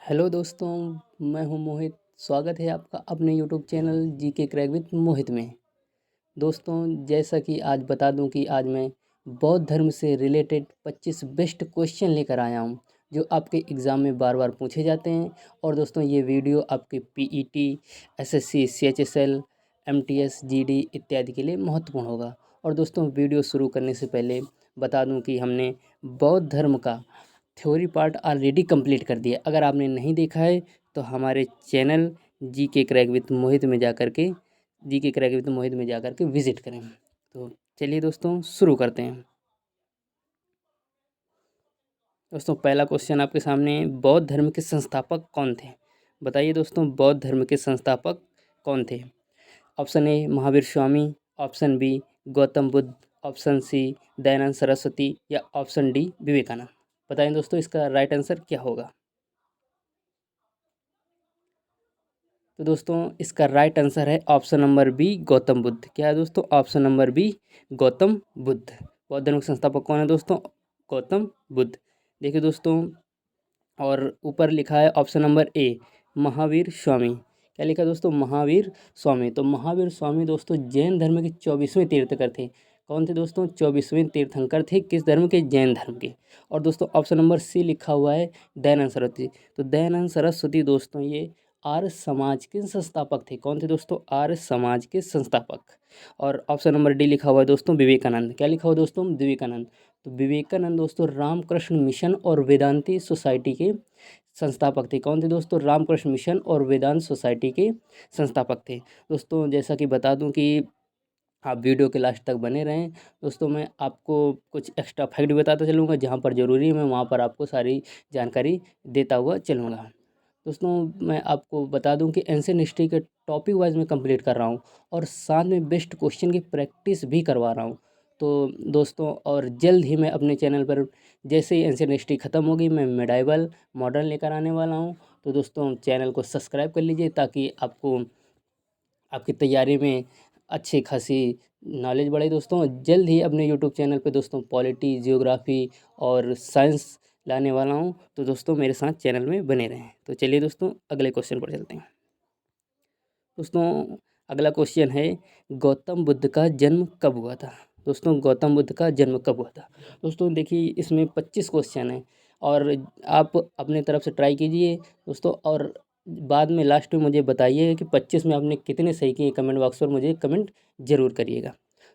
Hello दोस्तों, मैं हूं मोहित। स्वागत है आपका अपने YouTube channel GK crack with Mohit में। दोस्तों, जैसा कि आज बता दूं कि आज मैं बौद्ध धर्म से रिलेटेड 25 बेस्ट क्वेश्चन लेकर आया हूं, जो आपके एग्ज़ाम में बार बार पूछे जाते हैं। और दोस्तों, ये वीडियो आपके PET, SSC, CHSL, MTS, GD इत्यादि के लिए महत्वपूर्ण होगा। और दोस्तों, वीडियो शुरू करने से पहले बता दूं कि हमने बौद्ध धर्म का थ्योरी पार्ट ऑलरेडी कंप्लीट कर दिया। अगर आपने नहीं देखा है तो हमारे चैनल जी के क्रैक विद मोहित में जा कर के विज़िट करें। तो चलिए दोस्तों, शुरू करते हैं। दोस्तों, पहला क्वेश्चन आपके सामने है, बौद्ध धर्म के संस्थापक कौन थे? बताइए दोस्तों, बौद्ध धर्म के संस्थापक कौन थे? Option A Mahavir Swami, option B Gautam Buddha, option C Dayanand Saraswati या ऑप्शन डी विवेकानंद। बताएं दोस्तों, इसका राइट आंसर क्या होगा? तो दोस्तों, इसका राइट आंसर है option number B Gautam Buddha. क्या है दोस्तों? Option number B Gautam Buddha. बौद्ध धर्म के संस्थापक कौन है दोस्तों? गौतम बुद्ध। देखिए दोस्तों, और ऊपर लिखा है ऑप्शन नंबर ए महावीर स्वामी। क्या लिखा है दोस्तों? महावीर स्वामी। तो महावीर स्वामी दोस्तों जैन धर्म के 24वें तीर्थंकर थे। कौन थे दोस्तों? 24वें तीर्थंकर थे। किस धर्म के? जैन धर्म के। और दोस्तों, ऑप्शन नंबर सी लिखा हुआ है दयानंद सरस्वती। तो दयानंद सरस्वती दोस्तों ये आर्य समाज के संस्थापक थे। कौन थे दोस्तों? आर्य समाज के संस्थापक। और ऑप्शन नंबर डी लिखा हुआ है दोस्तों विवेकानंद। क्या लिखा हुआ दोस्तों? विवेकानंद। तो विवेकानंद दोस्तों रामकृष्ण मिशन और वेदांती सोसाइटी के संस्थापक थे। कौन थे दोस्तों? रामकृष्ण मिशन और वेदांत सोसाइटी के संस्थापक थे। दोस्तों, जैसा कि बता दूं कि आप वीडियो के लास्ट तक बने रहें। दोस्तों, मैं आपको कुछ एक्स्ट्रा फैक्ट बताता चलूँगा, जहाँ पर ज़रूरी है मैं वहाँ पर आपको सारी जानकारी देता हुआ चलूँगा। दोस्तों, मैं आपको बता दूं कि एंशिएंट हिस्ट्री के टॉपिक वाइज मैं कंप्लीट कर रहा हूं और साथ में बेस्ट क्वेश्चन की प्रैक्टिस भी करवा रहा हूं। तो दोस्तों, और जल्द ही मैं अपने चैनल पर जैसे ही एंशिएंट हिस्ट्री ख़त्म होगी मैं मेडाइवल मॉडर्न लेकर आने वाला हूं। तो दोस्तों, चैनल को सब्सक्राइब कर लीजिए ताकि आपको आपकी तैयारी में अच्छी खासी नॉलेज बढ़े। दोस्तों, जल्द ही अपने यूट्यूब चैनल पे दोस्तों पॉलिटी, जियोग्राफी और साइंस लाने वाला हूं। तो दोस्तों, मेरे साथ चैनल में बने रहें। तो चलिए दोस्तों, अगले क्वेश्चन पर चलते हैं। दोस्तों, अगला क्वेश्चन है, गौतम बुद्ध का जन्म कब हुआ था? दोस्तों, गौतम बुद्ध का जन्म कब हुआ था? दोस्तों देखिए, इसमें 25 क्वेश्चन हैं और आप अपने तरफ से ट्राई कीजिए दोस्तों। और बाद में लास्ट में मुझे बताइए कि 25 में आपने कितने सही किए। कमेंट बॉक्स पर मुझे कमेंट ज़रूर करिएगा।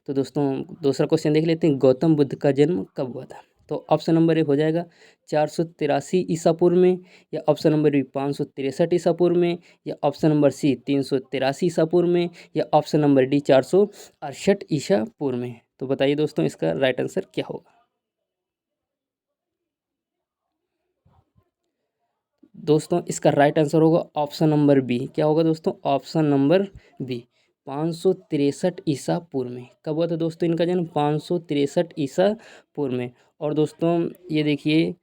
तो दोस्तों, दूसरा क्वेश्चन देख लेते हैं, गौतम बुद्ध का जन्म कब हुआ था? तो ऑप्शन नंबर ए हो जाएगा 483 ईसा पूर्व में, या ऑप्शन नंबर बी 563 ईसा पूर्व में, या ऑप्शन नंबर सी 383 ईसा पूर्व में, या ऑप्शन नंबर डी 468 ईसा पूर्व में। तो बताइए दोस्तों, इसका राइट आंसर क्या होगा? दोस्तों, इसका राइट आंसर होगा ऑप्शन नंबर बी। क्या होगा दोस्तों? ऑप्शन नंबर बी 563 ईसा पूर्व में। कब हुआ था दोस्तों इनका जन्म? 563 ईसा पूर्व में। और दोस्तों, ये देखिए,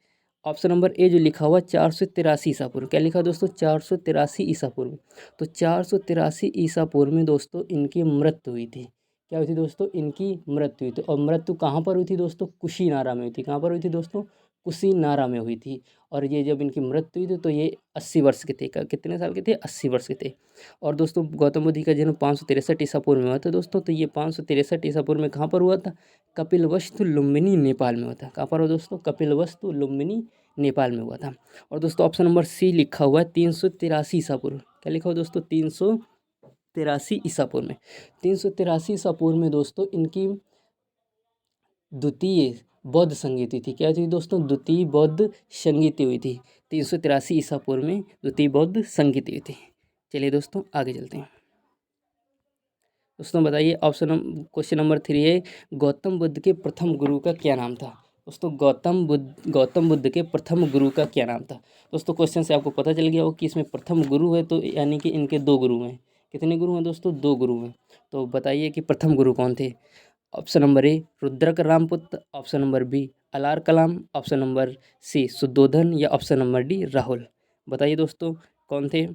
ऑप्शन नंबर ए जो लिखा हुआ 483 ईसा पूर्व। क्या लिखा दोस्तों? 483 ईसा पूर्व। तो 483 ईसा पूर्व में दोस्तों इनकी मृत्यु हुई थी। क्या हुई थी दोस्तों? इनकी मृत्यु हुई थी। और मृत्यु कहाँ पर हुई थी दोस्तों? कुशीनारा में हुई थी। कहाँ पर हुई थी दोस्तों? कुशीनारा में हुई थी। और ये जब इनकी मृत्यु हुई थी तो ये 80 वर्ष के थे। कितने साल के थे? 80 वर्ष के थे। और दोस्तों, गौतम बुद्ध का जन्म 563 ईसा पूर्व में हुआ था दोस्तों। तो ये 563 ईसा पूर्व में कहाँ पर हुआ था? कपिलवस्तु लुम्बिनी नेपाल में हुआ था। कहाँ पर हुआ दोस्तों? कपिलवस्तु लुम्बिनी नेपाल में हुआ था। और दोस्तों, ऑप्शन नंबर सी लिखा हुआ है 383 ईसा पूर्व। क्या लिखा हुआ दोस्तों? 383 ईसा पूर्व में। 383 ईसा पूर्व में दोस्तों इनकी द्वितीय बौद्ध संगीति थी। क्या थी दोस्तों? द्वितीय बौद्ध संगीति हुई थी। 383 ईसा पूर्व में द्वितीय बौद्ध संगीति हुई थी। चलिए दोस्तों, आगे चलते हैं। दोस्तों बताइए, क्वेश्चन नंबर 3 है, गौतम बुद्ध के प्रथम गुरु का क्या नाम था? दोस्तों, गौतम बुद्ध के प्रथम गुरु का क्या नाम था? दोस्तों, क्वेश्चन से आपको पता चल गया हो कि इसमें प्रथम गुरु है, तो यानी कि इनके 2 गुरु हैं। कितने गुरु हैं दोस्तों? 2 गुरु हैं। तो बताइए कि प्रथम गुरु कौन थे? Option number A Rudraka Ramaputra, option number B Alara Kalama, option number C Shuddhodana, या ऑप्शन नंबर डी राहुल। बताइए दोस्तों, कौन थे?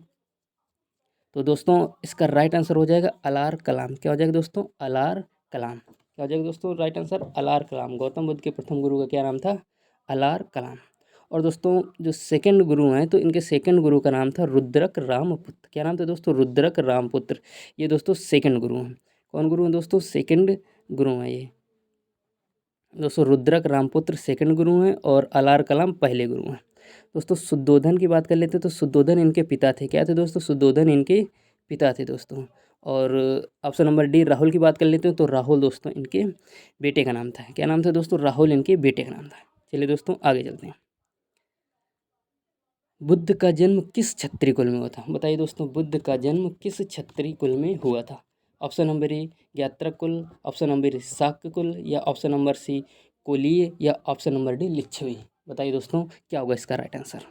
तो दोस्तों, इसका राइट आंसर हो जाएगा अलार कलाम। क्या हो जाएगा दोस्तों? अलार कलाम। क्या हो जाएगा दोस्तों? राइट आंसर अलार कलाम। गौतम बुद्ध के प्रथम गुरु का क्या नाम था? अलार कलाम। और दोस्तों जो सेकंड गुरु हैं तो इनके सेकंड गुरु का नाम था रुद्रक रामपुत्र। क्या नाम था दोस्तों? रुद्रक रामपुत्र। ये दोस्तों सेकंड गुरु हैं। कौन गुरु हैं दोस्तों? सेकंड गुरु हैं ये दोस्तों। रुद्रक रामपुत्र सेकंड गुरु हैं और अलार कलाम पहले गुरु हैं। दोस्तों शुद्धोधन की बात कर लेते हैं तो शुद्धोधन इनके पिता थे। क्या थे दोस्तों? शुद्धोधन इनके पिता थे दोस्तों। और ऑप्शन नंबर डी राहुल की बात कर लेते हैं तो राहुल दोस्तों इनके बेटे का नाम था। क्या नाम था दोस्तों? राहुल इनके बेटे का नाम था। चलिए दोस्तों आगे चलते हैं। बुद्ध का जन्म किस क्षत्रिय कुल में हुआ था? बताइए दोस्तों, बुद्ध का जन्म किस क्षत्रिय कुल में हुआ था? ऑप्शन नंबर ए यात्रक कुल, ऑप्शन नंबर ए शाक्य कुल, या ऑप्शन नंबर सी कोलीय, या ऑप्शन नंबर डी लिच्छवी। बताइए दोस्तों क्या होगा इसका राइट आंसर?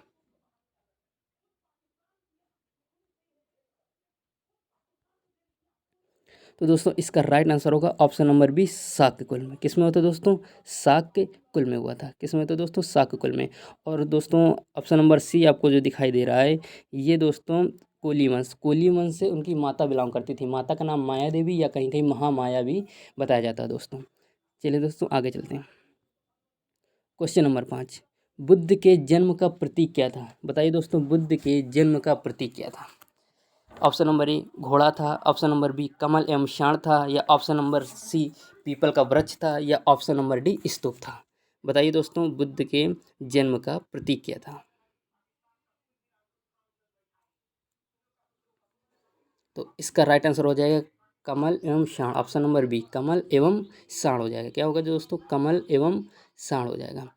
तो दोस्तों इसका राइट आंसर होगा ऑप्शन नंबर बी शाक्य कुल में। किस में हुआ था दोस्तों? शाक्य कुल में हुआ था। किस में हुआ था दोस्तों? शाक्य कुल में। और दोस्तों ऑप्शन नंबर सी आपको जो दिखाई दे रहा है ये दोस्तों कोली वंश, कोली वंश से उनकी माता बिलोंग करती थी। माता का नाम माया देवी या कहीं कहीं महामाया भी बताया जाता है दोस्तों। चलिए दोस्तों आगे चलते हैं। क्वेश्चन नंबर 5, बुद्ध के जन्म का प्रतीक क्या था? बताइए दोस्तों, बुद्ध के जन्म का प्रतीक क्या था? ऑप्शन नंबर ए घोड़ा था, ऑप्शन नंबर बी कमल एवं शाण था, या ऑप्शन नंबर सी पीपल का वृक्ष था, या ऑप्शन नंबर डी स्तूप था। बताइए दोस्तों बुद्ध के जन्म का प्रतीक क्या था? तो इसका राइट आंसर हो जाएगा कमल एवं शाण। ऑप्शन नंबर बी कमल एवं शाण हो जाएगा। क्या होगा दोस्तों? कमल एवं शाण हो जाएगा।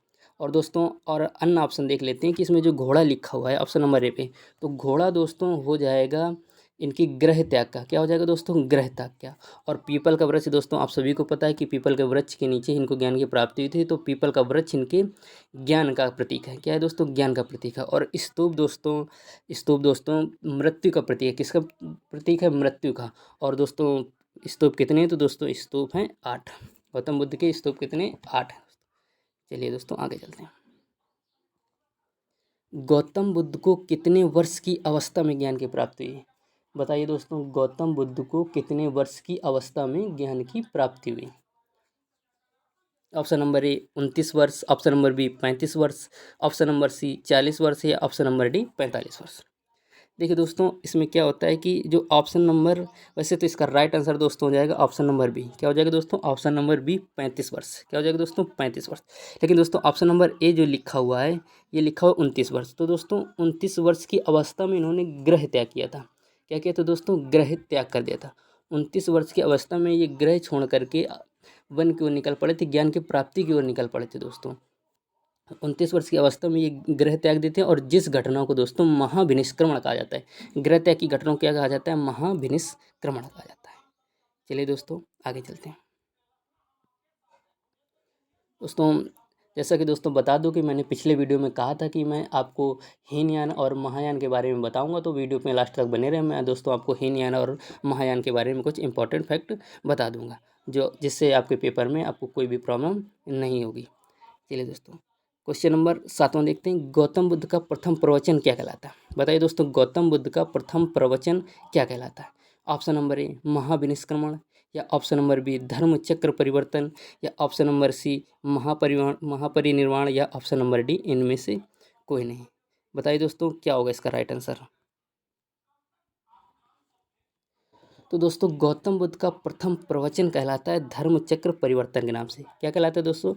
और दोस्तों और अन्य ऑप्शन देख लेते हैं कि इसमें जो घोड़ा लिखा हुआ है ऑप्शन नंबर ए पे, तो घोड़ा दोस्तों हो जाएगा इनकी ग्रह त्याग का। क्या हो जाएगा दोस्तों? ग्रह त्याग क्या। और पीपल का वृक्ष दोस्तों आप सभी को पता है कि पीपल के वृक्ष के नीचे इनको ज्ञान की प्राप्ति हुई थी, तो पीपल का वृक्ष इनके ज्ञान का प्रतीक है। क्या है दोस्तों? ज्ञान का प्रतीक है। और स्तूप दोस्तों मृत्यु का प्रतीक है। किसका प्रतीक है? मृत्यु का। और दोस्तों स्तूप कितने हैं? तो दोस्तों स्तूप हैं 8। गौतम बुद्ध के स्तूप कितने? 8 हैं। चलिए दोस्तों आगे चलते हैं। गौतम बुद्ध को कितने वर्ष की अवस्था में ज्ञान की प्राप्ति हुई? बताइए दोस्तों, गौतम बुद्ध को कितने वर्ष की अवस्था में ज्ञान की प्राप्ति हुई? ऑप्शन नंबर ए 29 वर्ष, ऑप्शन नंबर बी 35 वर्ष, ऑप्शन नंबर सी 40 वर्ष, या ऑप्शन नंबर डी 45 वर्ष। देखिए दोस्तों इसमें क्या होता है कि जो ऑप्शन नंबर, वैसे तो इसका राइट आंसर दोस्तों हो जाएगा ऑप्शन नंबर बी। क्या हो जाएगा दोस्तों? ऑप्शन नंबर बी 35 वर्ष। क्या हो जाएगा दोस्तों? 35 वर्ष। लेकिन दोस्तों ऑप्शन नंबर ए जो लिखा हुआ है ये लिखा हुआ 29 वर्ष। तो दोस्तों 29 वर्ष की अवस्था में इन्होंने ग्रह त्याग किया था। क्या किया था दोस्तों? ग्रह त्याग कर दिया था। 29 वर्ष की अवस्था में ये ग्रह छोड़ करके वन की ओर निकल पड़े थे, ज्ञान की प्राप्ति की ओर निकल पड़े थे दोस्तों। 29 वर्ष की अवस्था में ये ग्रह त्याग देते हैं। और जिस घटना को दोस्तों महाविनिष्क्रमण कहा जाता है, ग्रह त्याग की घटना को क्या कहा जाता है? महाविनिष्क्रमण कहा जाता है। चलिए दोस्तों आगे चलते हैं। दोस्तों जैसा कि दोस्तों बता दूं कि मैंने पिछले वीडियो में कहा था कि मैं आपको हीनयान और महायान के बारे में बताऊंगा, तो वीडियो में लास्ट तक बने रहे। मैं दोस्तों आपको हीनयान और महायान के बारे में कुछ इंपॉर्टेंट फैक्ट बता दूंगा, जो जिससे आपके पेपर में आपको कोई भी प्रॉब्लम नहीं होगी। चलिए दोस्तों क्वेश्चन नंबर 7वां देखते हैं। गौतम बुद्ध का प्रथम प्रवचन क्या कहलाता है? बताइए दोस्तों, गौतम बुद्ध का प्रथम प्रवचन क्या कहलाता है? ऑप्शन नंबर ए महाविनिष्क्रमण, या ऑप्शन नंबर बी धर्म चक्र परिवर्तन, या ऑप्शन नंबर सी महापरिनिर्वाण, या ऑप्शन नंबर डी इनमें से कोई नहीं। बताइए दोस्तों क्या होगा इसका राइट आंसर? तो दोस्तों गौतम बुद्ध का प्रथम प्रवचन कहलाता है धर्म चक्र परिवर्तन के नाम से। क्या कहलाता है दोस्तों?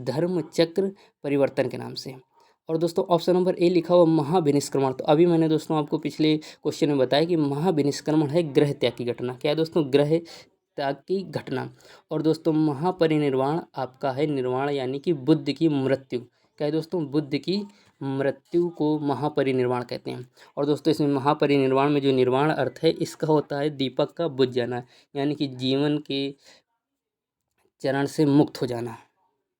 धर्म चक्र परिवर्तन के नाम से। और दोस्तों ऑप्शन नंबर ए लिखा हुआ महाविनिष्क्रमण, तो अभी मैंने दोस्तों आपको पिछले क्वेश्चन में बताया कि महाविनिष्क्रमण है ग्रह त्याग की घटना। क्या है दोस्तों? ग्रह त्याग की घटना। और दोस्तों महापरिनिर्वाण आपका है निर्वाण, यानी कि बुद्ध की मृत्यु। क्या है दोस्तों? बुद्ध की मृत्यु को महापरिनिर्वाण कहते हैं। और दोस्तों इसमें महापरिनिर्वाण में जो निर्वाण अर्थ है इसका होता है दीपक का बुझ जाना, यानी कि जीवन के चरण से मुक्त हो जाना।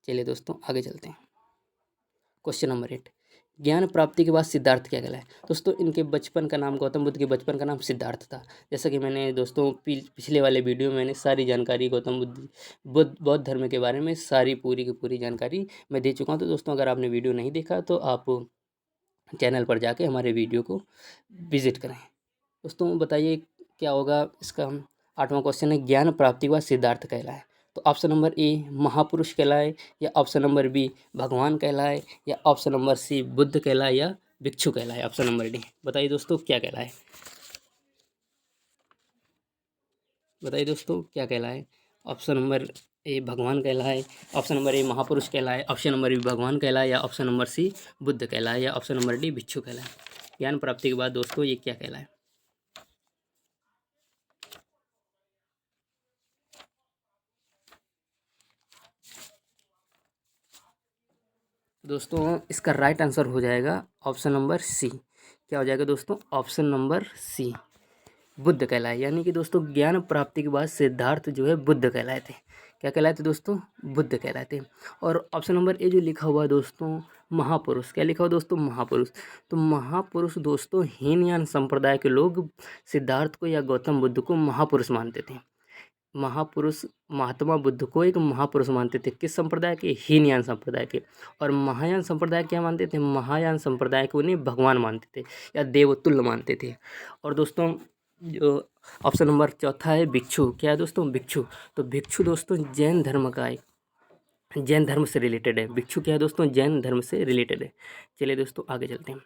चलिए दोस्तों आगे चलते हैं। क्वेश्चन नंबर 8, ज्ञान प्राप्ति के बाद सिद्धार्थ क्या कहलाए? दोस्तों इनके बचपन का नाम, गौतम बुद्ध के बचपन का नाम सिद्धार्थ था। जैसा कि मैंने दोस्तों पिछले वाले वीडियो में मैंने सारी जानकारी गौतम बौद्ध धर्म के बारे में सारी पूरी की पूरी जानकारी मैं दे चुका हूँ। तो दोस्तों अगर आपने वीडियो नहीं देखा तो आप चैनल पर जाके हमारे वीडियो को विजिट करें। दोस्तों बताइए क्या होगा इसका? 8वां क्वेश्चन है ज्ञान प्राप्ति के बाद सिद्धार्थ कहलाए। तो ऑप्शन नंबर ए महापुरुष कहलाए, या ऑप्शन नंबर बी भगवान कहलाए, या ऑप्शन नंबर सी बुद्ध कहलाए, या भिक्षु कहलाए। ऑप्शन नंबर डी, बताइए दोस्तों क्या कहलाए। बताइए दोस्तों क्या कहलाए। ऑप्शन नंबर ए भगवान कहलाए, ऑप्शन नंबर ए महापुरुष कहलाए, ऑप्शन नंबर बी भगवान कहलाए, या ऑप्शन नंबर सी बुद्ध कहलाए, या ऑप्शन नंबर डी भिक्षु कहलाए। ज्ञान प्राप्ति के बाद दोस्तों ये क्या कहलाए। दोस्तों इसका राइट आंसर हो जाएगा ऑप्शन नंबर सी। क्या हो जाएगा दोस्तों, ऑप्शन नंबर सी बुद्ध कहलाए। यानी कि दोस्तों ज्ञान प्राप्ति के बाद सिद्धार्थ जो है बुद्ध कहलाए थे। क्या कहलाए थे दोस्तों, बुद्ध कहलाए थे। और ऑप्शन नंबर ए जो लिखा हुआ है दोस्तों महापुरुष, क्या लिखा हुआ दोस्तों महापुरुष। तो महापुरुष दोस्तों हीनयान संप्रदाय के लोग सिद्धार्थ को या गौतम बुद्ध को महापुरुष मानते थे। महापुरुष महात्मा बुद्ध को एक महापुरुष मानते थे, किस संप्रदाय के, हीनयान संप्रदाय के। और महायान संप्रदाय क्या मानते थे, महायान संप्रदाय को उन्हें भगवान मानते थे या देवतुल्य मानते थे। और दोस्तों जो ऑप्शन नंबर चौथा है भिक्षु, क्या है दोस्तों, भिक्षु। तो भिक्षु दोस्तों जैन धर्म का एक, जैन धर्म से रिलेटेड है। भिक्षु क्या है दोस्तों, जैन धर्म से रिलेटेड है। चलिए दोस्तों आगे चलते हैं।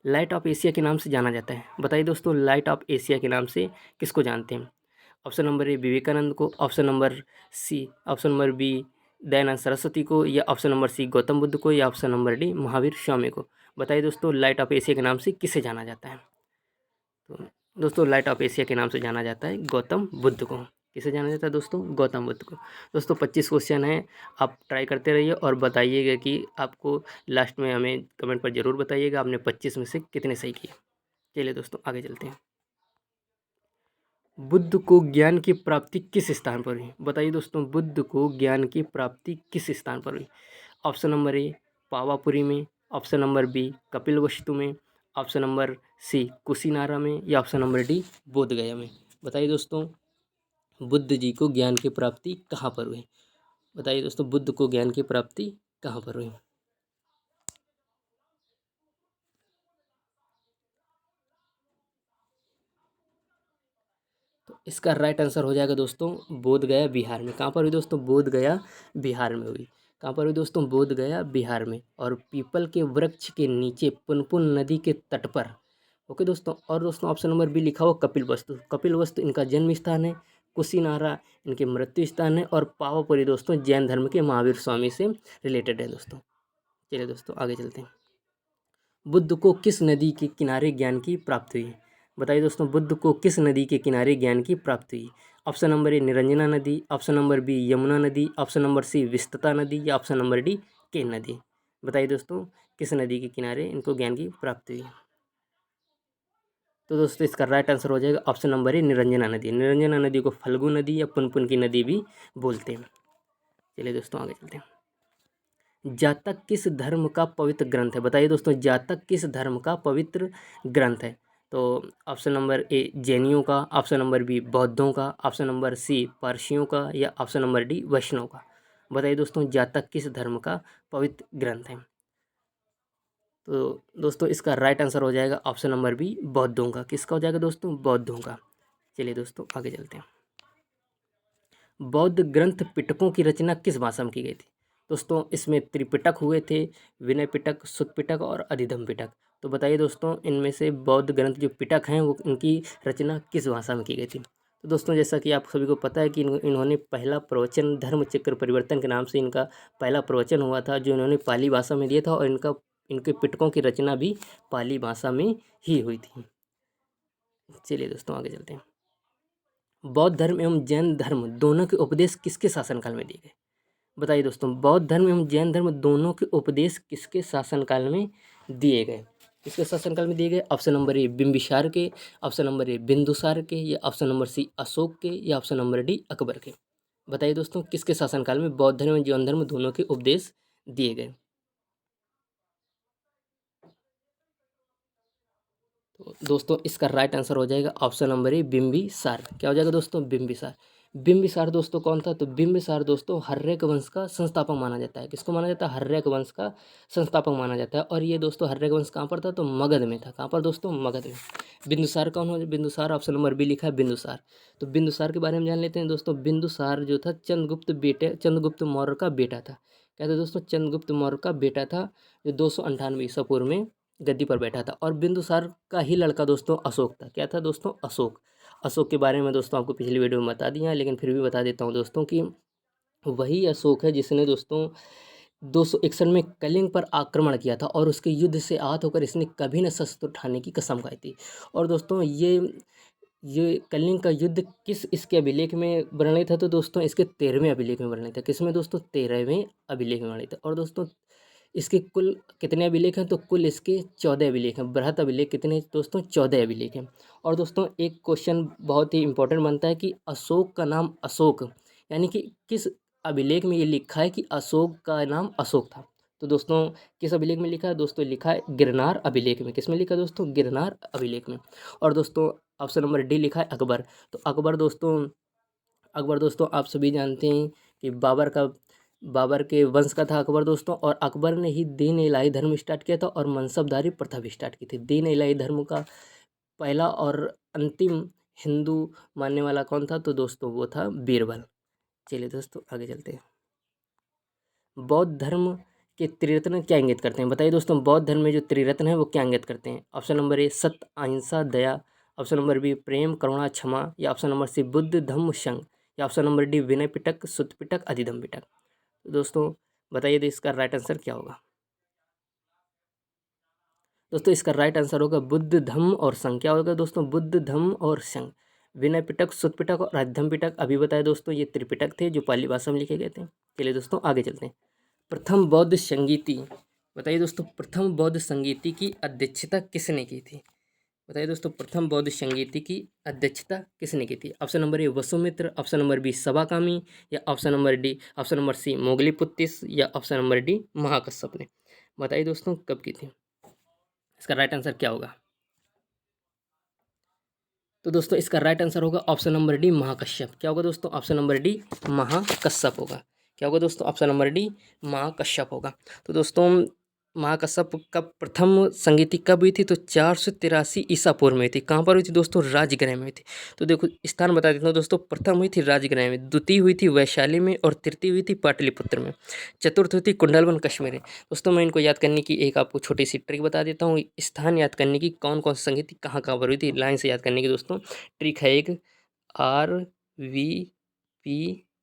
लाइट ऑफ एशिया के नाम से जाना जाता है। बताइए दोस्तों लाइट ऑफ एशिया के नाम से किसको जानते हैं। ऑप्शन नंबर ए विवेकानंद को, option number C, option number B Dayanand Saraswati को, या option number C Gautam Buddha को, या option number D Mahavir Swami को। बताइए दोस्तों लाइट ऑफ एशिया के नाम से किसे जाना जाता है। तो दोस्तों लाइट ऑफ एशिया के नाम से जाना जाता है गौतम बुद्ध को। किसे जाना जाता है दोस्तों, गौतम बुद्ध को। दोस्तों 25 क्वेश्चन है, आप ट्राई करते रहिए और बताइएगा कि आपको लास्ट में हमें कमेंट पर ज़रूर बताइएगा आपने 25 में से कितने सही किए। चलिए दोस्तों आगे चलते हैं। बुद्ध को ज्ञान की प्राप्ति किस स्थान पर हुई। बताइए दोस्तों बुद्ध को ज्ञान की प्राप्ति किस स्थान पर हुई। ऑप्शन नंबर ए पावापुरी में, ऑप्शन नंबर बी कपिलवस्तु में, ऑप्शन नंबर सी कुशीनारा में, या ऑप्शन नंबर डी बोधगया में। बताइए दोस्तों बुद्ध जी को ज्ञान की प्राप्ति कहाँ पर हुई। बताइए दोस्तों बुद्ध को ज्ञान की प्राप्ति कहाँ पर हुई। तो इसका राइट आंसर हो जाएगा दोस्तों बोधगया बिहार में। कहाँ पर हुई दोस्तों, बोधगया बिहार में हुई। कहाँ पर हुई दोस्तों, बोधगया बिहार में। और पीपल के वृक्ष के नीचे पुनपुन नदी के तट पर। ओके दोस्तों। और दोस्तों ऑप्शन नंबर बी लिखा हुआ कपिल वस्तु, कपिल वस्तु इनका जन्म स्थान है, कुशीनारा इनके मृत्यु स्थान है, और पावापुरी दोस्तों जैन धर्म के महावीर स्वामी से रिलेटेड है दोस्तों। चलिए दोस्तों आगे चलते हैं। बुद्ध को किस नदी के किनारे ज्ञान की प्राप्ति हुई। बताइए दोस्तों बुद्ध को किस नदी के किनारे ज्ञान की प्राप्ति हुई। ऑप्शन नंबर ए निरंजना नदी, ऑप्शन नंबर बी यमुना नदी, ऑप्शन नंबर सी विस्तता नदी, या ऑप्शन नंबर डी केन नदी। बताइए दोस्तों किस नदी के किनारे इनको ज्ञान की प्राप्ति हुई। तो दोस्तों इसका राइट आंसर हो जाएगा ऑप्शन नंबर ए निरंजना नदी। निरंजना नदी को फल्गु नदी या पुनपुन की नदी भी बोलते हैं। चलिए दोस्तों आगे चलते हैं। जातक किस धर्म का पवित्र ग्रंथ है। बताइए दोस्तों जातक किस धर्म का पवित्र ग्रंथ है। तो ऑप्शन नंबर ए जैनियों का, ऑप्शन नंबर बी बौद्धों का, ऑप्शन नंबर सी पारसियों का, या ऑप्शन नंबर डी वैष्णव का। बताइए दोस्तों जातक किस धर्म का पवित्र ग्रंथ है। तो दोस्तों इसका राइट आंसर हो जाएगा ऑप्शन नंबर बी बौद्धों का। किसका हो जाएगा दोस्तों, बौद्धों का। चलिए दोस्तों आगे चलते हैं। बौद्ध ग्रंथ पिटकों की रचना किस भाषा में की गई थी। दोस्तों इसमें त्रिपिटक हुए थे, विनय पिटक, सुत्त पिटक और अधिधम पिटक। तो बताइए दोस्तों इनमें से बौद्ध ग्रंथ जो पिटक हैं वो इनकी रचना किस भाषा में की गई थी। तो दोस्तों जैसा कि आप सभी को पता है कि इन्होंने पहला प्रवचन धर्म चक्र परिवर्तन के नाम से इनका पहला प्रवचन हुआ था, जो इन्होंने पाली भाषा में दिया था, और इनके पिटकों की रचना भी पाली भाषा में ही हुई थी। चलिए दोस्तों आगे चलते हैं। बौद्ध धर्म एवं जैन धर्म दोनों के उपदेश किसके शासनकाल में दिए गए। बताइए दोस्तों बौद्ध धर्म एवं जैन धर्म दोनों के उपदेश किसके शासनकाल में दिए गए। किसके शासनकाल में दिए गए। ऑप्शन नंबर ए बिंबिसार के, ऑप्शन नंबर ए बिंदुसार के, या ऑप्शन नंबर सी अशोक के, या ऑप्शन नंबर डी अकबर के। बताइए दोस्तों किसके शासनकाल में बौद्ध धर्म एवं जैन धर्म दोनों के उपदेश दिए गए। तो दोस्तों इसका राइट आंसर हो जाएगा ऑप्शन नंबर ए बिंबिसार। क्या हो जाएगा दोस्तों, बिंबिसार। बिंबिसार दोस्तों कौन था? तो बिंबिसार दोस्तों हर्यक वंश का संस्थापक माना जाता है। किसको माना जाता है? हर्यक वंश का संस्थापक माना जाता है। और ये दोस्तों हर्यक वंश कहाँ पर था? तो मगध में था। कहाँ पर दोस्तों? मगध में। बिंदुसार कौन हो? बिंदुसार ऑप्शन नंबर बी लिखा है बिंदुसार। तो बिंदुसार के बारे में जान लेते हैं दोस्तों। बिंदुसार जो था चंद्रगुप्त मौर्य का बेटा था। क्या था दोस्तों? चंद्रगुप्त मौर्य का बेटा था, जो 298 ईसा पूर्व में गद्दी पर बैठा था। और बिंदुसार का ही लड़का दोस्तों अशोक था। क्या था दोस्तों? अशोक। अशोक के बारे में दोस्तों आपको पिछली वीडियो में बता दिया है, लेकिन फिर भी बता देता हूँ दोस्तों कि वही अशोक है जिसने दोस्तों 261 में कलिंग पर आक्रमण किया था, और उसके युद्ध से आहत होकर इसने कभी न शस्त्र उठाने की कसम खाई थी। और दोस्तों ये कलिंग का युद्ध किस इसके अभिलेख में वर्णित है? तो दोस्तों इसके 13वें अभिलेख में वर्णित है। किसमें दोस्तों? 13वें अभिलेख में वर्णित है। और दोस्तों इसके कुल कितने अभिलेख हैं? तो कुल इसके 14 अभिलेख हैं। बृहत अभिलेख कितने हैं दोस्तों? 14 अभिलेख हैं। और दोस्तों एक क्वेश्चन बहुत ही इंपॉर्टेंट बनता है कि अशोक का नाम अशोक यानी कि किस अभिलेख में ये लिखा है कि अशोक का नाम अशोक था? तो दोस्तों किस अभिलेख में लिखा है? दोस्तों लिखा है गिरनार अभिलेख में। किस में लिखा है दोस्तों? गिरनार अभिलेख में। और दोस्तों ऑप्शन नंबर डी लिखा है अकबर। तो अकबर दोस्तों आप सभी जानते हैं कि बाबर के वंश का था अकबर दोस्तों। और अकबर ने ही दीन इलाही धर्म स्टार्ट किया था और मनसबदारी प्रथा भी स्टार्ट की थी। दीन इलाही धर्म का पहला और अंतिम हिंदू मानने वाला कौन था? तो दोस्तों वो था बीरबल। चलिए दोस्तों आगे चलते हैं। बौद्ध धर्म के त्रिरत्न क्या इंगित करते हैं? बताइए दोस्तों, बौद्ध धर्म में जो त्रिरत्न है वो क्या इंगित करते हैं? ऑप्शन नंबर ए सत्य, अहिंसा, दया। ऑप्शन नंबर बी प्रेम, करुणा, क्षमा। या ऑप्शन नंबर सी बुद्ध, धम्म, संघ। या option number D Vinaya Pitaka, सुत्त पिटक, अधिधम पिटक। तो दोस्तों बताइए तो इसका राइट आंसर क्या होगा? दोस्तों इसका राइट आंसर होगा बुद्ध, धम्म और संघ। क्या होगा दोस्तों? बुद्ध, धम्म और संघ। विनय पिटक, सुत्त पिटक और अधिधम पिटक अभी बताए दोस्तों ये त्रिपिटक थे जो पाली भाषा में लिखे गए थे। चलिए दोस्तों आगे चलते हैं। प्रथम बौद्ध संगीति। बताइए दोस्तों प्रथम बौद्ध संगीति की अध्यक्षता किसने की थी? बताइए दोस्तों प्रथम बौद्ध संगीति की अध्यक्षता किसने की थी? Option number A Vasumitra, option number B Sabbakami, या option number D option number C Moggaliputtatissa, या ऑप्शन नंबर डी महाकश्यप ने। बताइए दोस्तों कब की थी? इसका राइट आंसर क्या होगा? तो दोस्तों इसका राइट आंसर होगा ऑप्शन नंबर डी महाकश्यप। क्या होगा दोस्तों? ऑप्शन नंबर डी महाकश्यप होगा। क्या होगा दोस्तों? ऑप्शन नंबर डी महाकश्यप होगा। तो दोस्तों महाकश्यप का प्रथम संगीति कब हुई थी? तो 483 ईसा पूर्व में हुई थी। कहाँ पर हुई थी दोस्तों? राजगृह में हुई थी। तो देखो स्थान बता देता हूँ दोस्तों। प्रथम हुई थी राजगृह में, द्वितीय हुई थी वैशाली में, और तृतीय हुई थी पाटलिपुत्र में, चतुर्थ हुई थी कुंडलवन कश्मीर में। दोस्तों मैं इनको याद करने की एक आपको छोटी सी ट्रिक बता देता हूँ। स्थान याद करने की, कौन कौन सी संगीति कहाँ कहाँ पर हुई थी, लाइन से याद करने की दोस्तों ट्रिक है एक। RVPK।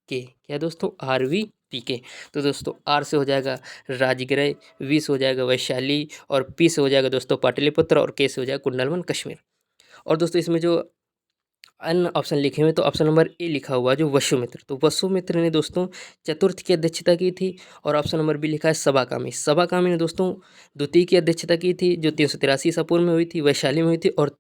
क्या दोस्तों? RVPK। तो दोस्तों आर से हो जाएगा राजगृह, वी से हो जाएगा वैशाली, और पी से हो जाएगा दोस्तों पाटलिपुत्र, और के से हो जाएगा कुंडलवन कश्मीर। और दोस्तों इसमें जो अन्य ऑप्शन लिखे हुए तो ऑप्शन नंबर ए लिखा हुआ जो वसुमित्र, तो वसुमित्र ने दोस्तों चतुर्थ की अध्यक्षता की थी। और ऑप्शन नंबर बी लिखा है सभाकामी, सभाकामी ने दोस्तों द्वितीय की अध्यक्षता की थी जो 383 ईसा पूर्व में हुई थी, वैशाली में हुई थी। और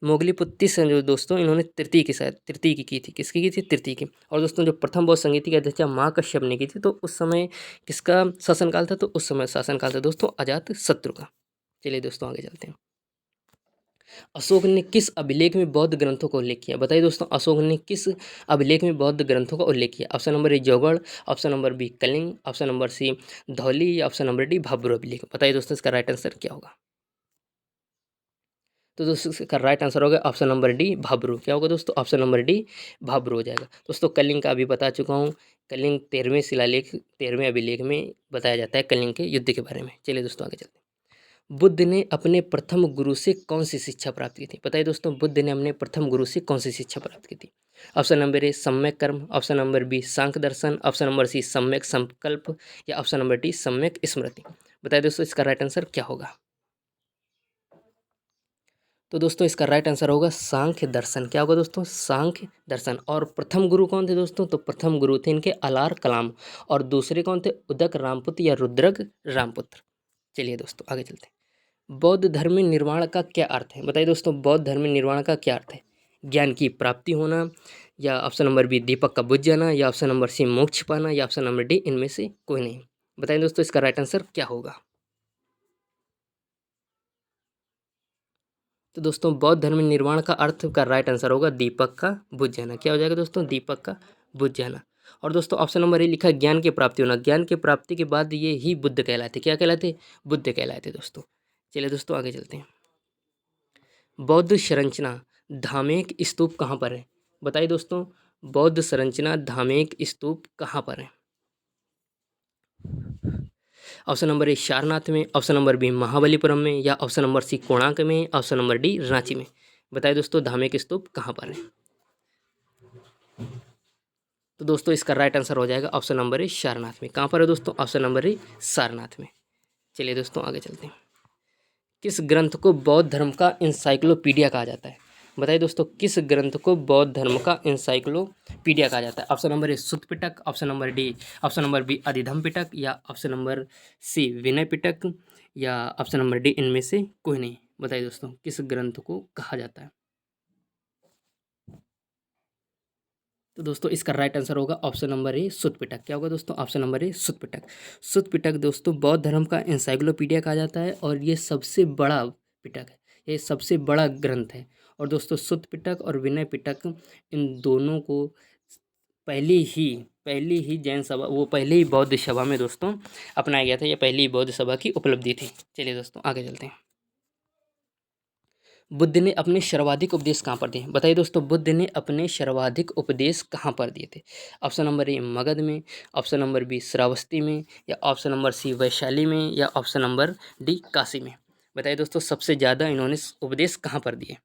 मोगलीपुत्तिस जो दोस्तों इन्होंने तृतीय की थी। किसकी की थी? तृतीय की। और दोस्तों जो प्रथम बौद्ध संगीति की अध्यक्षता महाकश्यप ने की थी, तो उस समय किसका शासनकाल था? तो उस समय शासनकाल था दोस्तों अजात शत्रु का। चलिए दोस्तों आगे चलते हैं। अशोक ने किस अभिलेख में बौद्ध ग्रंथों का उल्लेख किया? बताइए दोस्तों अशोक ने किस अभिलेख में बौद्ध ग्रंथों का उल्लेख किया? Option number A Jaugada, option number B Kalinga, option number C Dhauli, या ऑप्शन नंबर डी भाब्रू अभिलेख। बताइए दोस्तों इसका राइट आंसर क्या होगा? तो दोस्तों इसका राइट आंसर होगा ऑप्शन नंबर डी भाब्रू। क्या होगा दोस्तों? ऑप्शन नंबर डी भाब्रू हो जाएगा। दोस्तों कलिंग का अभी बता चुका हूँ। कलिंग 13वें शिलालेख 13वें अभिलेख में बताया जाता है कलिंग के युद्ध के बारे में। चलिए दोस्तों आगे चलते हैं। बुद्ध ने अपने प्रथम गुरु से कौन सी शिक्षा प्राप्त की थी? बताइए दोस्तों बुद्ध ने अपने प्रथम गुरु से कौन सी शिक्षा प्राप्त की थी? ऑप्शन नंबर ए सम्यक कर्म, ऑप्शन नंबर बी सांख्य दर्शन, ऑप्शन नंबर सी सम्यक संकल्प, या ऑप्शन नंबर डी सम्यक स्मृति। बताइए दोस्तों इसका राइट आंसर क्या होगा? तो दोस्तों इसका राइट आंसर होगा सांख्य दर्शन। क्या होगा दोस्तों? सांख्य दर्शन। और प्रथम गुरु कौन थे दोस्तों? तो प्रथम गुरु थे इनके अलार कलाम, और दूसरे कौन थे? उदक रामपुत्र या रुद्रक रामपुत्र। चलिए दोस्तों आगे चलते हैं। बौद्ध धर्म में निर्वाण का क्या अर्थ है? बताइए दोस्तों बौद्ध धर्म में निर्वाण का क्या अर्थ है? ज्ञान की प्राप्ति होना, या ऑप्शन नंबर बी दीपक का बुझ जाना, या ऑप्शन नंबर सी मोक्ष पाना, या ऑप्शन नंबर डी इनमें से कोई नहीं। बताइए दोस्तों इसका राइट आंसर क्या होगा? तो दोस्तों बौद्ध धर्म निर्माण का अर्थ का राइट आंसर होगा दीपक का बुझ जाना। क्या हो जाएगा दोस्तों? दीपक का बुझ जाना। और दोस्तों ऑप्शन नंबर ए लिखा है ज्ञान की प्राप्ति होना। ज्ञान की प्राप्ति के बाद ये ही बुद्ध कहलाते। क्या कहलाते? बुद्ध कहलाते दोस्तों। चलिए दोस्तों आगे चलते हैं। बौद्ध संरचना धामेक स्तूप कहाँ पर है? बताइए दोस्तों, बौद्ध संरचना धामेक स्तूप कहाँ पर है? ऑप्शन नंबर ए सारनाथ में, ऑप्शन नंबर बी महाबलीपुरम में, या ऑप्शन नंबर सी कोणार्क में, ऑप्शन नंबर डी रांची में। बताइए दोस्तों धामेक स्तूप कहाँ पर है? तो दोस्तों इसका राइट आंसर हो जाएगा ऑप्शन नंबर ए सारनाथ में। कहाँ पर है दोस्तों? ऑप्शन नंबर ए सारनाथ में। चलिए दोस्तों आगे चलते हैं। किस ग्रंथ को बौद्ध धर्म का इंसाइक्लोपीडिया कहा जाता है? बताइए दोस्तों, किस ग्रंथ को बौद्ध धर्म का इंसाइक्लोपीडिया कहा जाता है? Option number A Sutta Pitaka, option number D, option number B Abhidhamma Pitaka, या ऑप्शन नंबर सी विनय पिटक, या ऑप्शन नंबर डी इनमें से कोई नहीं। बताइए दोस्तों किस ग्रंथ को कहा जाता है? तो दोस्तों इसका राइट आंसर होगा ऑप्शन नंबर ए सुत्त पिटक। क्या होगा दोस्तों? ऑप्शन नंबर ए सुत्त पिटक। सुत्त पिटक दोस्तों बौद्ध धर्म का इंसाइक्लोपीडिया कहा जाता है और ये सबसे बड़ा पिटक है, ये सबसे बड़ा ग्रंथ है। और दोस्तों सुत्त पिटक और विनय पिटक इन दोनों को पहली ही जैन सभा, वो पहले ही बौद्ध सभा में दोस्तों अपनाया गया था। यह पहली बौद्ध सभा की उपलब्धि थी। चलिए दोस्तों आगे चलते हैं। बुद्ध ने अपने सर्वाधिक उपदेश कहाँ पर दिए? बताइए दोस्तों बुद्ध ने अपने सर्वाधिक उपदेश कहाँ पर दिए थे? ऑप्शन नंबर ए मगध में, ऑप्शन नंबर बी श्रावस्ती में, या ऑप्शन नंबर सी वैशाली में, या ऑप्शन नंबर डी काशी में। बताइए दोस्तों सबसे ज़्यादा इन्होंने उपदेश कहाँ पर दिए?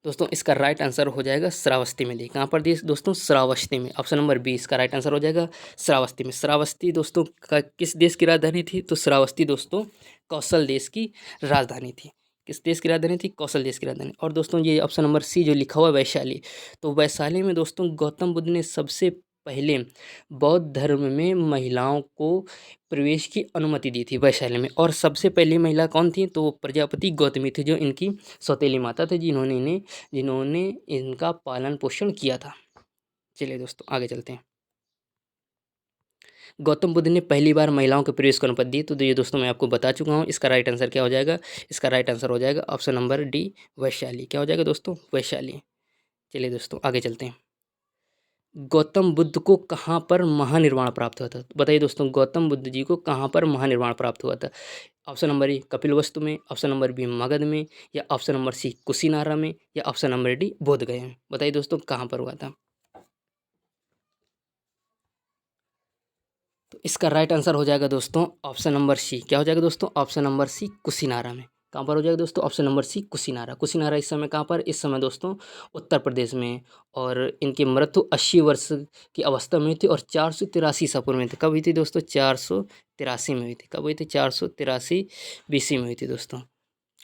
दोस्तों इसका राइट आंसर हो जाएगा श्रावस्ती में दिए। कहाँ पर दिए दोस्तों? श्रावस्ती में। ऑप्शन नंबर बी इसका राइट आंसर हो जाएगा श्रावस्ती में। श्रावस्ती दोस्तों का किस देश की राजधानी थी? तो श्रावस्ती दोस्तों कौशल देश की राजधानी थी। किस देश की राजधानी थी? कौशल देश की राजधानी। और दोस्तों ये ऑप्शन नंबर सी जो लिखा हुआ है वैशाली, तो वैशाली में दोस्तों गौतम बुद्ध ने सबसे पहले बौद्ध धर्म में महिलाओं को प्रवेश की अनुमति दी थी वैशाली में। और सबसे पहली महिला कौन थी? तो वो प्रजापति गौतमी थी, जो इनकी सौतेली माता थी, जिन्होंने इनका पालन पोषण किया था। चलिए दोस्तों आगे चलते हैं। गौतम बुद्ध ने पहली बार महिलाओं के प्रवेश को अनुमति दी, तो ये दोस्तों मैं आपको बता चुका हूँ। इसका राइट आंसर क्या हो जाएगा? इसका राइट आंसर हो जाएगा ऑप्शन नंबर डी वैशाली। क्या हो जाएगा दोस्तों? वैशाली। चलिए दोस्तों आगे चलते हैं। गौतम बुद्ध को कहाँ पर महानिर्वाण प्राप्त हुआ था? बताइए दोस्तों गौतम बुद्ध जी को कहाँ पर महानिर्वाण प्राप्त हुआ था? ऑप्शन नंबर ए कपिलवस्तु में, ऑप्शन नंबर बी मगध में, या ऑप्शन नंबर सी कुशीनारा में, या ऑप्शन नंबर डी बोधगया में। बताइए दोस्तों कहाँ पर हुआ था? तो इसका राइट आंसर हो जाएगा दोस्तों ऑप्शन नंबर सी। क्या हो जाएगा दोस्तों? ऑप्शन नंबर सी कुशीनारा में। कहाँ पर हो जाएगा दोस्तों? Option number C Kushinara. Kushinara इस समय कहाँ पर? इस समय दोस्तों उत्तर प्रदेश में। और इनकी मृत्यु 80 वर्ष की अवस्था में हुई थी और 483 ईसा पूर्व में थी। कब हुई थी दोस्तों? 483 में हुई थी। कब हुई थी? 483 BC में हुई थी दोस्तों।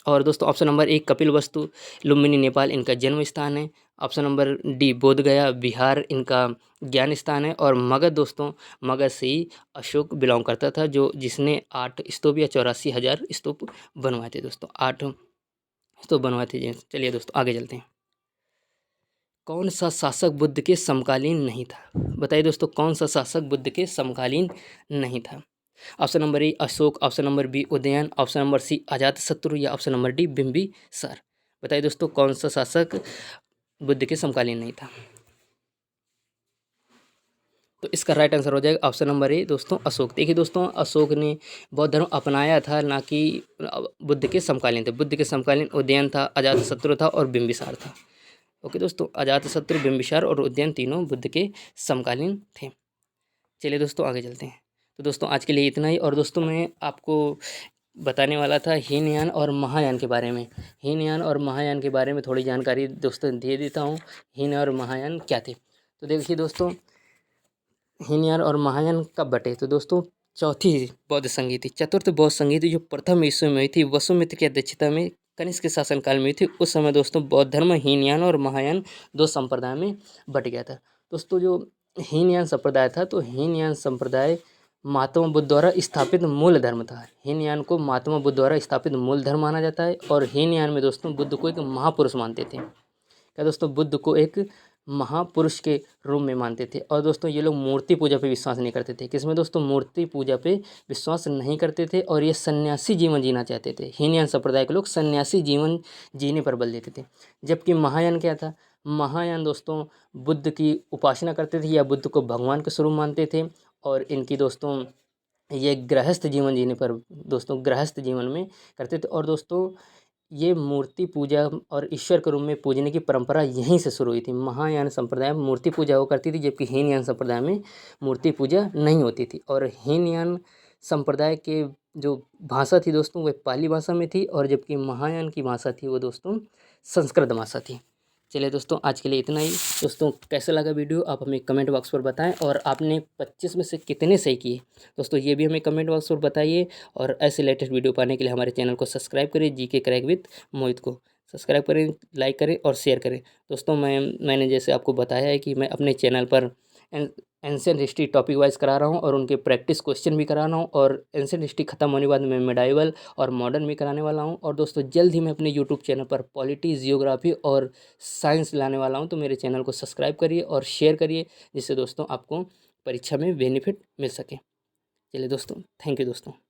और दोस्तों ऑप्शन नंबर एक कपिलवस्तु लुम्बिनी नेपाल इनका जन्म स्थान है। Option number D Bodhgaya Bihar इनका ज्ञान स्थान है। और मगध दोस्तों, मगध से ही अशोक बिलोंग करता था, जो जिसने 8 स्तूप या 84,000 स्तूप बनवाए थे दोस्तों। 8 स्तूप बनवाए थे। चलिए दोस्तों आगे चलते हैं। कौन सा शासक बुद्ध के समकालीन नहीं था? बताइए दोस्तों कौन सा शासक बुद्ध के समकालीन नहीं था? Option number A Ashoka, option number B Udayan, option number C Ajatashatru, या ऑप्शन नंबर डी बिंबिसार। बताइए दोस्तों कौन सा शासक बुद्ध के समकालीन नहीं था? तो इसका राइट आंसर हो जाएगा ऑप्शन नंबर ए दोस्तों अशोक। देखिए दोस्तों अशोक ने बौद्ध धर्म अपनाया था, ना कि बुद्ध के समकालीन थे। बुद्ध के समकालीन उदयन था, अजातशत्रु था और बिंबिसार था। ओके दोस्तों, अजातशत्रु, बिंबिसार और उदयन तीनों बुद्ध के समकालीन थे। चलिए दोस्तों आगे चलते हैं। तो दोस्तों आज के लिए इतना ही। और दोस्तों मैं आपको बताने वाला था हीनयान और महायान के बारे में। हीनयान और महायान के बारे में थोड़ी जानकारी दोस्तों दे देता हूँ। हीनयान और महायान क्या थे? तो देखिए दोस्तों हीनयान और महायान कब बटे? तो दोस्तों चौथी बौद्ध संधि थी, चतुर्थ बौद्ध संधि थी, जो प्रथम ईस्वी में हुई थी, वसुमित्र की अध्यक्षता में कनिष्क के शासनकाल में हुई थी। उस समय दोस्तों बौद्ध धर्म हीनयान और महायान दो संप्रदाय में बट गया था। दोस्तों जो हीनयान संप्रदाय था, तो हीनयान संप्रदाय महात्मा बुद्ध द्वारा स्थापित मूल धर्म था। हीनयान को महात्मा बुद्ध द्वारा स्थापित मूल धर्म माना जाता है। और हीनयान में दोस्तों बुद्ध को एक महापुरुष मानते थे। क्या दोस्तों? बुद्ध को एक महापुरुष के रूप में मानते थे। और दोस्तों ये लोग मूर्ति पूजा पे विश्वास नहीं करते थे। किसमें दोस्तों? मूर्ति पूजा पे विश्वास नहीं करते थे और ये सन्यासी जीवन जीना चाहते थे। हीनयान संप्रदाय के लोग सन्यासी जीवन जीने पर बल देते थे। जबकि महायान क्या था? महायान दोस्तों बुद्ध की उपासना करते थे या बुद्ध को भगवान के स्वरूप मानते थे। और इनकी दोस्तों ये गृहस्थ जीवन जीने पर दोस्तों गृहस्थ जीवन में करते थे। और दोस्तों ये मूर्ति पूजा और ईश्वर के रूप में पूजने की परंपरा यहीं से शुरू हुई थी। महायान संप्रदाय में मूर्ति पूजा हुआ करती थी, जबकि हीनयान संप्रदाय में मूर्ति पूजा नहीं होती थी। और हीनयान संप्रदाय के जो भाषा थी दोस्तों वह पाली भाषा में थी, और जबकि महायान की भाषा थी वो दोस्तों संस्कृत भाषा थी। चलिए दोस्तों आज के लिए इतना ही। दोस्तों कैसा लगा वीडियो आप हमें कमेंट बॉक्स पर बताएं, और आपने 25 में से कितने सही किए दोस्तों ये भी हमें कमेंट बॉक्स पर बताइए। और ऐसे लेटेस्ट वीडियो पाने के लिए हमारे चैनल को सब्सक्राइब करें, जीके क्रैक विद मोहित को सब्सक्राइब करें, लाइक करें और शेयर करें। दोस्तों मैंने जैसे आपको बताया है कि मैं अपने चैनल पर एंशिएंट हिस्ट्री टॉपिक वाइज करा रहा हूँ और उनके प्रैक्टिस क्वेश्चन भी करा रहा हूँ, और एंशिएंट हिस्ट्री खत्म होने के बाद मैं मेडाइवल और मॉडर्न भी कराने वाला हूँ। और दोस्तों जल्द ही मैं अपने यूट्यूब चैनल पर पॉलिटी, जियोग्राफी और साइंस लाने वाला हूँ। तो मेरे चैनल को सब्सक्राइब करिए और शेयर करिए, जिससे दोस्तों आपको परीक्षा में बेनिफिट मिल सके। चलिए दोस्तों, थैंक यू दोस्तों।